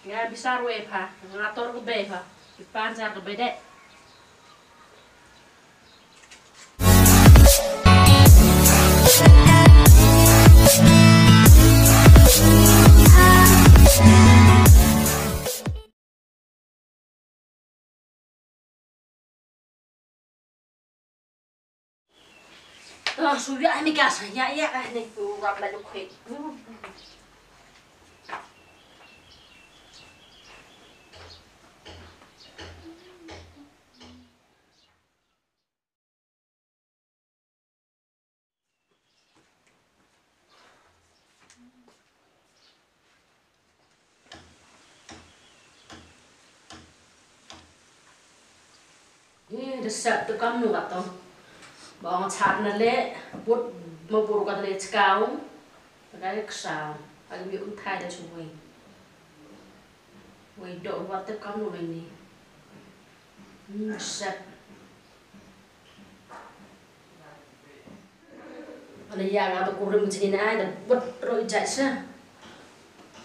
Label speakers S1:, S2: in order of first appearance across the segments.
S1: Nga bisa ruwe pa, ngator ke be pa, dipancar ke bede. Sudah ini kasih ya ini kurang lagi kuat. Ini resep tu kamu atau bawang carna le buat mau buru kata le cekau, ada kesal, ada biar untai dah cuci. Wei dok buat tu kamu ini, resep. Ada yang ada kurang macam ni ada buat roi jasa,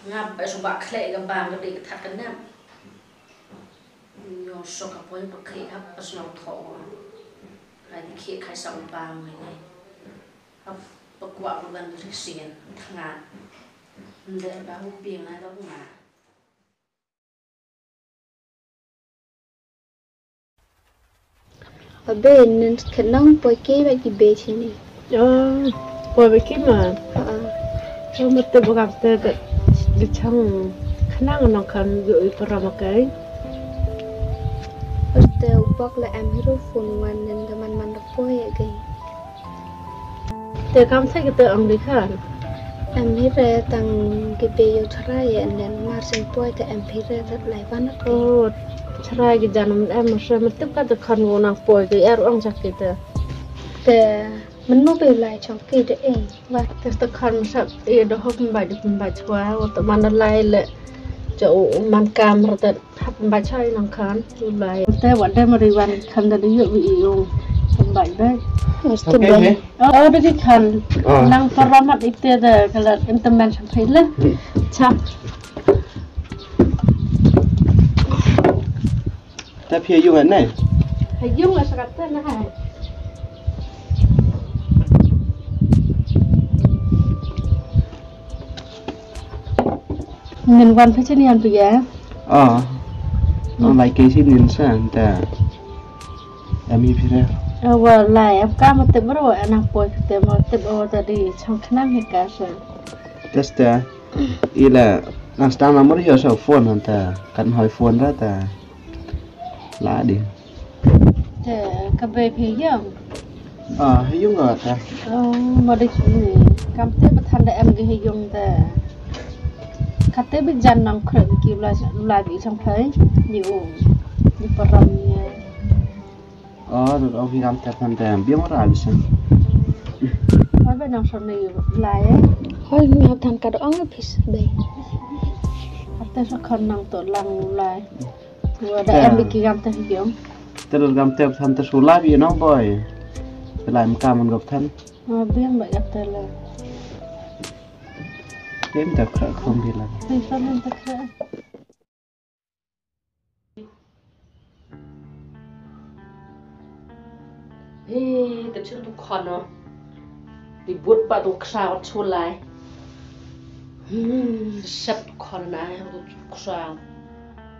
S1: ngap sebab kelak gambang gede ketat kenam. Yo sok apa yang pakai apa senang thau. Lagi kia kai sang bang ini, apa kuat bukan berisian tengah, ndak bahu piang ada rumah.
S2: Abe nên khả năng bồi kê vậy thì bê thế này.
S3: Bồi kê mà. Trong một tập gặp tới cái trong khả năng nó cần gửi vào một cái.
S2: Teu bak la am hero phone wan nên da man da bồi cái.
S3: Teu kam sai cái teu ang đi khăn.
S2: Am hero tang cái bê yêu trai anh nên mà sinh bồi cái am hero rất lại văn
S3: nó. Trai cái janam em mà sao mình tiếp cận được khăn vô nàng bồi cái er ông chắc cái teu.
S2: Teu mình nó bê lại trong cái đấy.
S3: Và teu khăn sắp ấy đó học bài được bài chua, teu man lại lệ. Chỗ man cam rồi tận học bài chơi năng khán như vậy thế bọn đây mà đi văn khăn là đi bị dùng khăn bài đấy đây cái khăn năng phá mặt ít tiền là cái là internet chẳng thấy lên chắc
S4: ta phía dùng này
S3: hay dùng là sao thế này mình quan phải chân ăn bây giờ
S4: lại cái gì nên sang ta em đi phía
S3: và lại em cá một tệp rồi anh học bồi tệp một tệp ở tại đi trong khả năng hết cả rồi
S4: test ta ý là năng stang là mới hiểu sao phone hả ta cần hỏi phone đó ta lá đi
S3: để cà phê phía dùng
S4: hay dùng rồi ta
S3: mà đi cam tệp thành để em cái dùng ta khát tế biết dân nằm khởi kêu là lại bị trong thấy nhiều problem nha.
S4: Rồi ông phi làm tập thành tèm biết mất rồi sao?
S3: Nói về nằm sau này lại ấy.
S2: Thôi mình học thành cả đó ăn cái pizza đây.
S3: Khát tế sẽ không nằm tổ lăng lại. Vừa đã em bị kia làm tập hiểu.
S4: Tế được làm tập thành tập số lại vì nó bồi. Để lại một ca mình gặp thân.
S3: Biết vậy gặp tế là
S4: đến tập khởi không thì là
S3: thì sao nên tập khởi
S1: tập trước tụ con nó đi buốt bà tụ sao chua lại sắp tụ con này tụ sao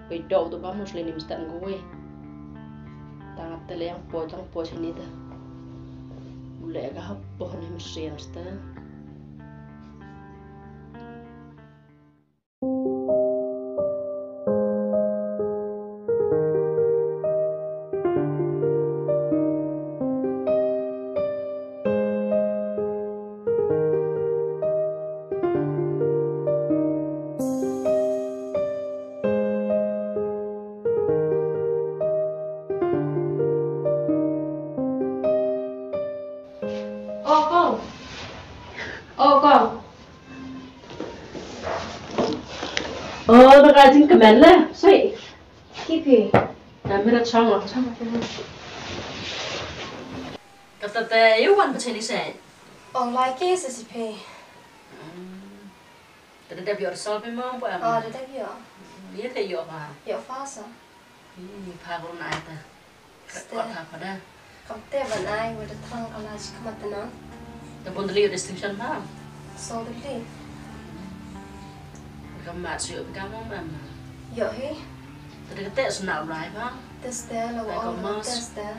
S1: bây đầu tụ bám một lần niệm tận ngồi ta tê lấy ăn bò trên này ta lẽ cái hấp bò này mình xuyên ta nó ra chính cái mền lên, xí.
S2: Cái gì?
S1: Làm cái đó xong rồi. Cái tệ yếu quan bên trên đi xe.
S2: Online cái gì pay?
S1: Tệ đẹp biểu sao bên mông vậy?
S2: Tệ đẹp biểu.
S1: Dia tak yuk apa?
S2: Yuk fasa.
S1: Ini paham nak ada. Kau tak pada.
S2: Kamu teh banai, udah terang kalau sih kamu tenang.
S1: Tapi dari distinction paham.
S2: So deh.
S1: Kamu masuk kamu mana?
S2: Yuk he.
S1: Tadi kita senang berapa bang?
S2: Tes deh, lalu tes deh.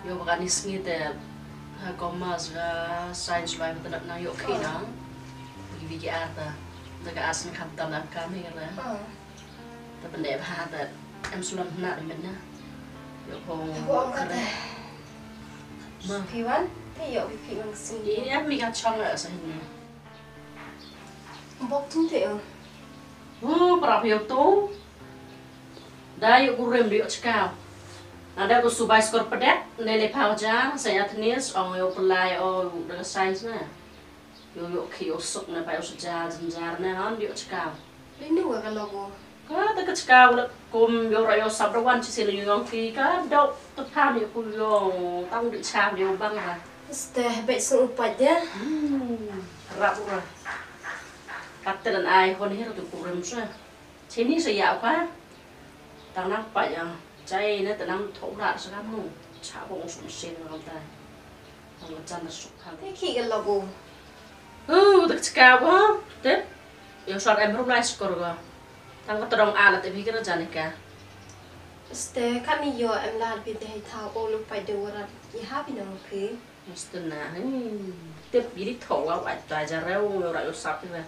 S1: Yuk bukan isngi deh. Commerce science life betul nak yuk kena. Bagi ada. Dekat asal khatam dalam kami kan lah. Tapi ni berhati. Em sulam nak di mana? Yuk kong.
S2: Aku angkat deh. Piwan, teh yuk piwan kesini.
S1: Ini mi kat chong lah sini.
S2: Bok tu teh.
S1: Oh, berapa yuk tu? Dah yuk kurem di yuk cakap. Ada tu subai skor pedet, nele pauja, saya tenis, orang yuk pelai, orang dengan sains na. Yuk kio sok na, pakai sejar, jenjar na, han yuk cakap.
S2: Ini gua kalau gua.
S1: Kau tak cakap, kum yuk rayu sabrawan, cisi lu yuk ki, kau dok tepam yuk kuyong, tahu di cakap yuk bang lah.
S2: Teh baik seupat dia.
S1: Rap lah. Kata dan ai kon hiru tu kurem sa. Sini saya apa? Tang nampak yang cai ni tenang thau rat sekamu. Cha bong sum sen ngam tai. Tang jan suk kan.
S2: Teh ki kalau gua.
S1: Tak cakap ha. Tep. Yo sar em rum lai skor ga. Tang ka terong ala te pikir jan ka.
S2: Teh kan ni yo em lah lebih deh tahu olu pai dewaran. Ya habi nama pe.
S1: Mesti na. Tep biri thau ga wai tai ja reu yo ra yo sap ni.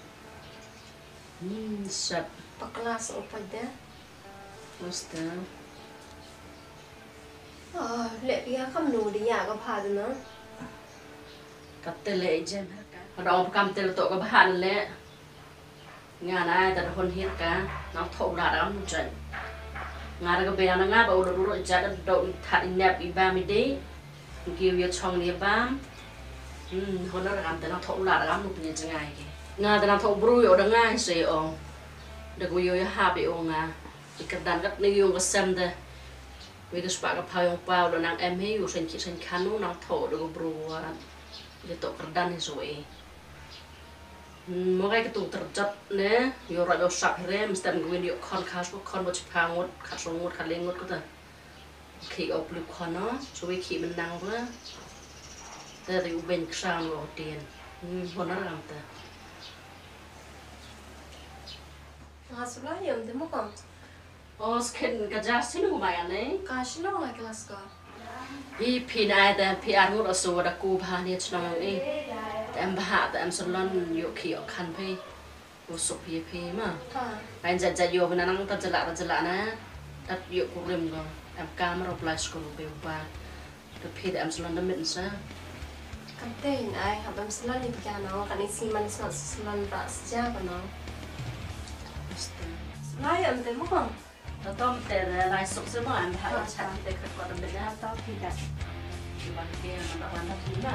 S1: Sap.
S2: Paklas seupat dia.
S1: Mesti.
S2: Lek dia kamu dia ya kau pada na.
S1: Kata le jem. Kalau orang kam tel tok ke bahan le. Ngana ai ta hon hit ka, nang thau ra ram jan. Ngara ke be na nga ba ulu jat do that nap I ba mi de. Give you chong ni bam. Hon ra kam ta nang thau ra ram nu ni jangai ke. Nga ta nang thau bru yo da ngai se o. Da ko yo ya ha be o nga. Ikadan kat ni yo ka sem de. Vì cái spa cái phao bao rồi nàng em hiểu sinh chị sinh khăn nàng thổ được bro để tổ cái đan rồi mỗi cái tụ tập chất nè yo rồi yo sắp hết mình xem cái video con khá số con một phao ngột khá số ngột khá lên ngột có thể khi ở blue con nó rồi khi mình năng quá đây là bên sang rồi tiền hôm đó làm ta
S2: Hasilnya ya mesti muka.
S1: skin kerja sini lumayan nih.
S2: Kasih lo lagi kelas kau.
S1: Pin ai ta pi ar ngut asu da ku bha ni chnong ni. Em bha ta em salon yo ki khan phe. Wo so pi ma. Pain ja ja yo bana nang ta jala na. Ta yo ku rim go. Em kam ro flash ko be ba. Ta pi da em salon da min sa.
S2: Kantin ai habam salon ni piano kan isi man salon ras ja kono. Lai em te muka.
S1: Ta tom te lai sok se ma em bha cha te ka ko da be da ta pi da. Di ban ke na da ban ta pi ma.